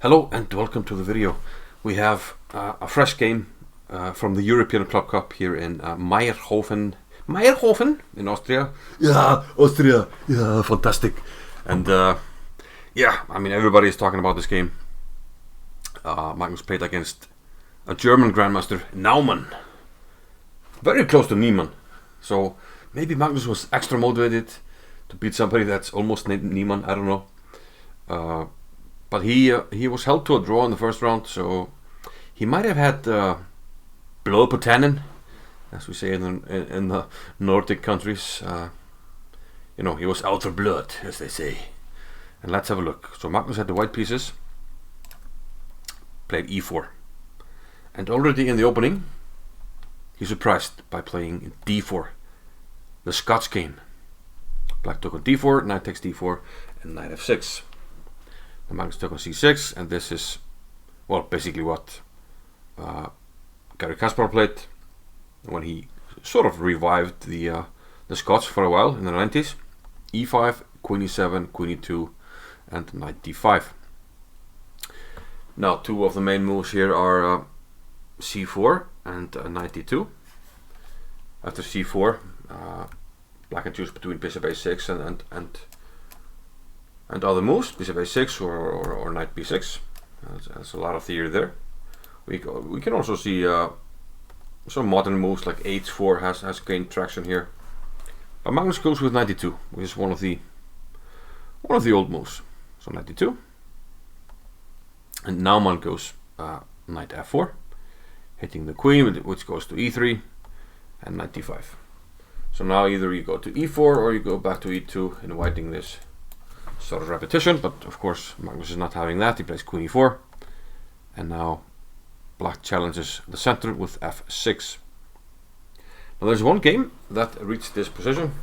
Hello and welcome to the video. We have a fresh game from the European Club Cup here in Meierhofen in Austria. Yeah, Austria. Yeah, fantastic. And yeah, I mean everybody is talking about this game. Magnus played against a German grandmaster, Naumann. Very close to Niemann. So maybe Magnus was extra motivated to beat somebody that's almost named Niemann. I don't know. But he was held to a draw in the first round, so he might have had blood på tanden, as we say in the Nordic countries. You know, he was out for blood, as they say. And let's have a look. So Magnus had the white pieces, played e4, and already in the opening, he surprised by playing d4, the Scotch game. Black took on d4, knight takes d4, and knight f6. And Magnus took on c6, and this is, well, basically what Gary Kasparov played when he sort of revived the Scotch for a while in the 90s. e5, queen e7, queen e2, and knight d5. Now, two of the main moves here are c4 and knight d2. After c4, black can choose between bishop a6 and other moves, bishop a6 or knight b6. There's a lot of theory there. We can also see some modern moves like h4 has gained traction here. But Magnus goes with knight d2, which is one of the old moves. So knight d2, and Naumann goes knight f4, hitting the queen, which goes to e3, and knight d5. So now either you go to e4 or you go back to e2, inviting this sort of repetition, but of course Magnus is not having that. He plays queen e4, and now black challenges the center with f6. Now there's one game that reached this position.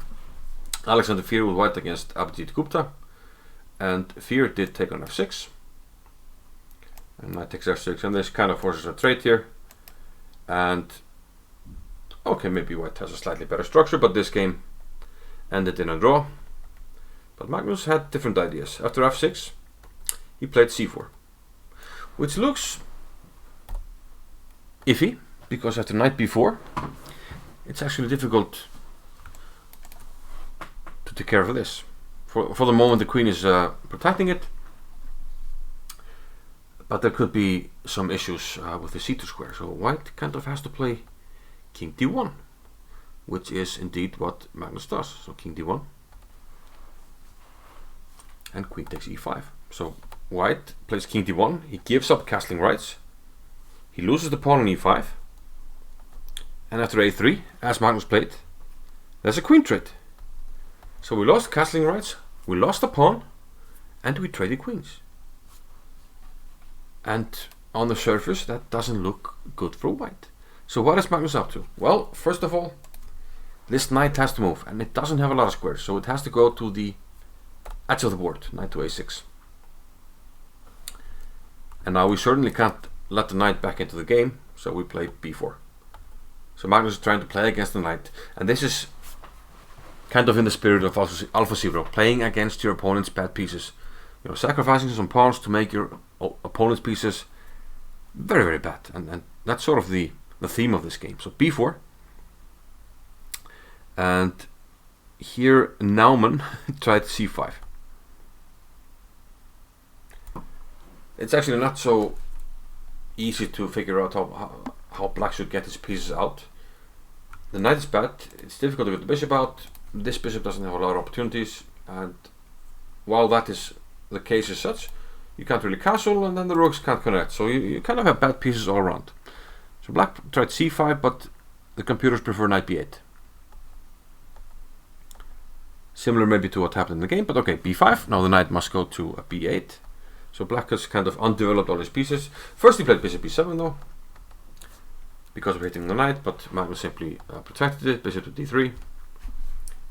Alexander Fear with white against Abhijit Gupta, and Fear did take on f6, and knight takes f6, and this kind of forces a trade here. And okay, maybe white has a slightly better structure, but this game ended in a draw. But Magnus had different ideas. After f6, he played c4, which looks iffy, because after knight b4, it's actually difficult to take care of this. For the moment, the queen is protecting it, but there could be some issues with the c2 square. So white kind of has to play king d1, which is indeed what Magnus does. So king d1. And queen takes e5. So white plays king d1. He gives up castling rights. He loses the pawn on e5. And after a3, as Magnus played, there's a queen trade. So we lost castling rights, we lost the pawn, and we traded queens. And on the surface, that doesn't look good for white. So what is Magnus up to? Well, first of all, this knight has to move, and it doesn't have a lot of squares, so it has to go to the edge of the board, knight to a6. And now we certainly can't let the knight back into the game, so we play b4. So Magnus is trying to play against the knight, and this is kind of in the spirit of AlphaZero, playing against your opponent's bad pieces. You know, sacrificing some pawns to make your opponent's pieces very, very bad, and that's sort of the theme of this game. So b4, and here Naumann tried c5. It's actually not so easy to figure out how black should get his pieces out. The knight is bad, it's difficult to get the bishop out. This bishop doesn't have a lot of opportunities, and while that is the case as such, you can't really castle, and then the rooks can't connect. So you kind of have bad pieces all around. So black tried c5, but the computers prefer knight b8. Similar maybe to what happened in the game, but okay, b5. Now the knight must go to a b8. So black has kind of undeveloped all his pieces. First he played bishop b7 though, because of hitting the knight, but Magnus simply protected it, bishop to d3.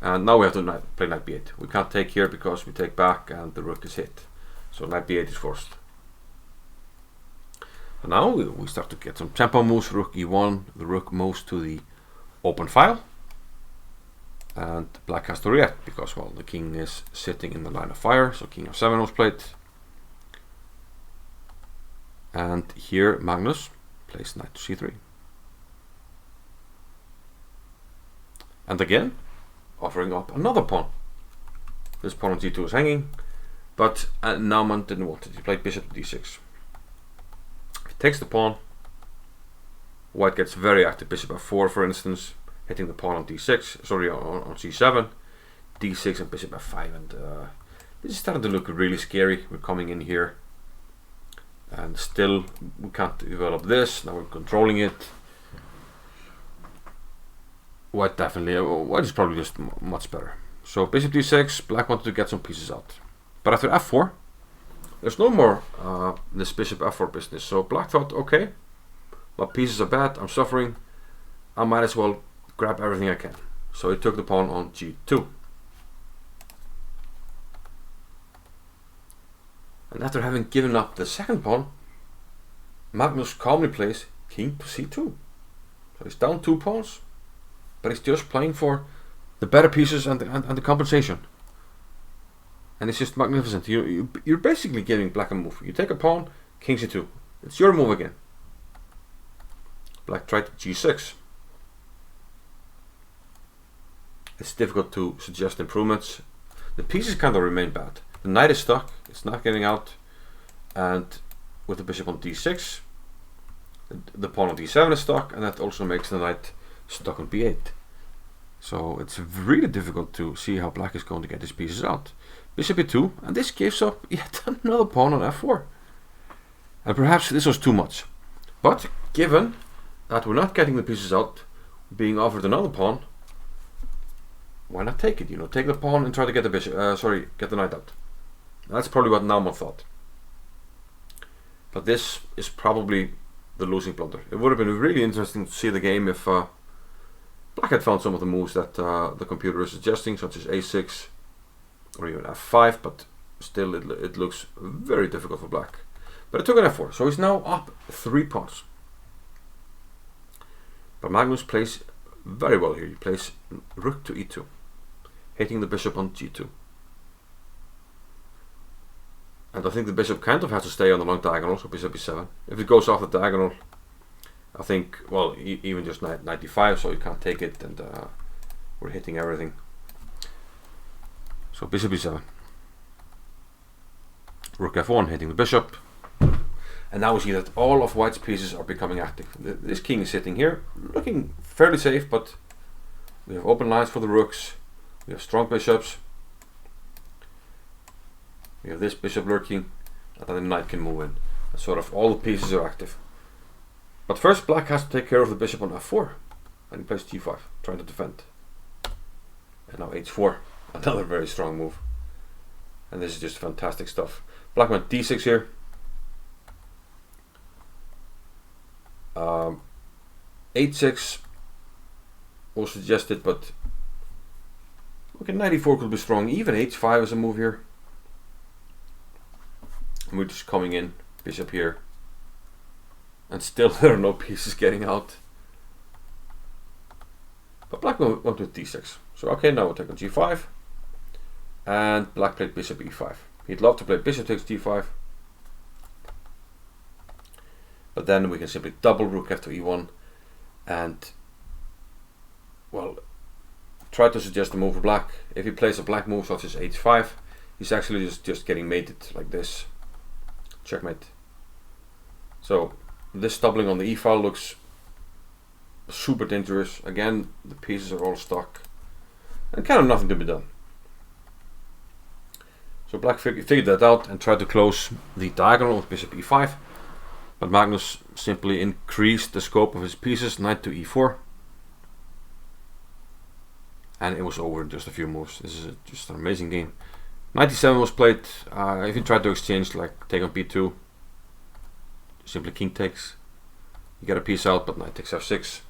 And now we have to play knight b8. We can't take here because we take back and the rook is hit. So knight b8 is forced. And now we start to get some tempo moves. Rook e1, the rook moves to the open file. And black has to react because, well, the king is sitting in the line of fire. So king f7 was played. And here Magnus plays knight to c3. And again, offering up another pawn. This pawn on g2 is hanging, but Naumann didn't want it. He played bishop to d6. If he takes the pawn, white gets very active. Bishop f4, for instance, hitting the pawn on d6. Sorry, on c7, d6, and bishop f5. And this is starting to look really scary. We're coming in here, and still we can't develop this. Now we're controlling it. White is probably just much better. So bishop d6, black wanted to get some pieces out. But after f4, there's no more this bishop f4 business. So black thought, okay, my pieces are bad, I'm suffering, I might as well grab everything I can. So he took the pawn on g2. And after having given up the second pawn, Magnus calmly plays king to c2. So he's down 2 pawns, but he's just playing for the better pieces and the compensation. And it's just magnificent. You're basically giving black a move. You take a pawn, king c2. It's your move again. Black tried g6. It's difficult to suggest improvements. The pieces kind of remain bad. The knight is stuck, it's not getting out, and with the bishop on d6, the pawn on d7 is stuck, and that also makes the knight stuck on b8. So it's really difficult to see how black is going to get his pieces out. Bishop e2, and this gives up yet another pawn on f4. And perhaps this was too much. But given that we're not getting the pieces out, being offered another pawn, why not take it? You know, take the pawn and try to get the bishop. Get the knight out. That's probably what Naumann thought. But this is probably the losing blunder. It would have been really interesting to see the game if black had found some of the moves that the computer is suggesting, such as a6 or even f5, but still it looks very difficult for black. But it took an f4, so he's now up 3 pawns. But Magnus plays very well here. He plays rook to e2, hitting the bishop on g2. And I think the bishop kind of has to stay on the long diagonal, so bishop e7. If it goes off the diagonal, I think, well, even just knight e5, so you can't take it, and we're hitting everything. So bishop e7. Rook f1, hitting the bishop. And now we see that all of white's pieces are becoming active. This king is sitting here, looking fairly safe, but we have open lines for the rooks. We have strong bishops. We have this bishop lurking, and then the knight can move in. And sort of all the pieces are active. But first black has to take care of the bishop on f4. And he plays g5, trying to defend. And now h4, another very strong move. And this is just fantastic stuff. Black went d6 here. H6 was suggested, but okay, knight e4 could be strong. Even h5 is a move here. And we're just coming in, bishop here, and still there are no pieces getting out. But black went with d6. So okay, now we'll take on g5, and black played bishop e5. He'd love to play bishop takes g5, but then we can simply double rook f to e1, and well, try to suggest a move for black. If he plays a black move such as h5, he's actually just getting mated like this. Checkmate. So this doubling on the e file looks super dangerous. Again, the pieces are all stuck and kind of nothing to be done. So black figured that out and tried to close the diagonal with bishop e5, but Magnus simply increased the scope of his pieces, knight to e4, and it was over in just a few moves. This is just an amazing game. Knight e7 was played. If you try to exchange, like take on b2, simply king takes. You get a piece out, but knight takes f6.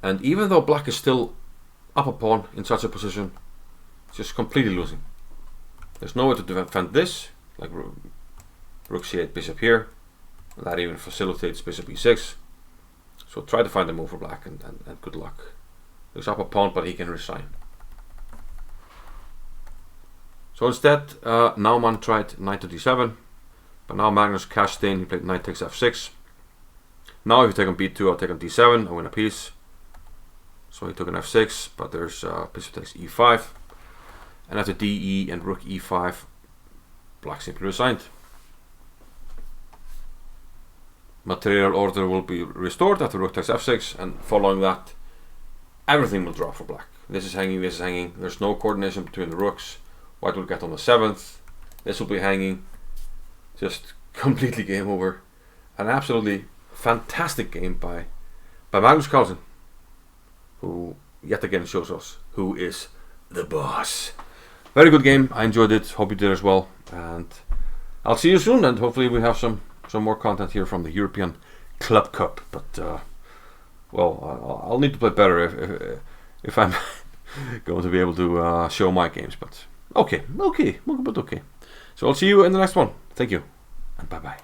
And even though black is still up a pawn in such a position, it's just completely losing. There's no way to defend this, like rook c8, bishop here. And that even facilitates bishop e6. So try to find a move for black, and good luck. He's up a pawn, but he can resign. So instead, Naumann tried knight to d7, But now Magnus cashed in, he played knight takes f6. Now if you take on b2, I'll take on d7, I win a piece. So he took an f6, but there's bishop takes e5. And after de and rook e5, black simply resigned. Material order will be restored after rook takes f6, and following that, everything will drop for black. This is hanging, this is hanging. There's no coordination between the rooks. White will get on the 7th. This will be hanging. Just completely game over. An absolutely fantastic game by Magnus Carlsen, who yet again shows us who is the boss. Very good game. I enjoyed it. Hope you did as well. And I'll see you soon. And hopefully we have some more content here from the European Club Cup. But well, I'll need to play better if I'm going to be able to show my games. But okay. So I'll see you in the next one. Thank you, and bye bye.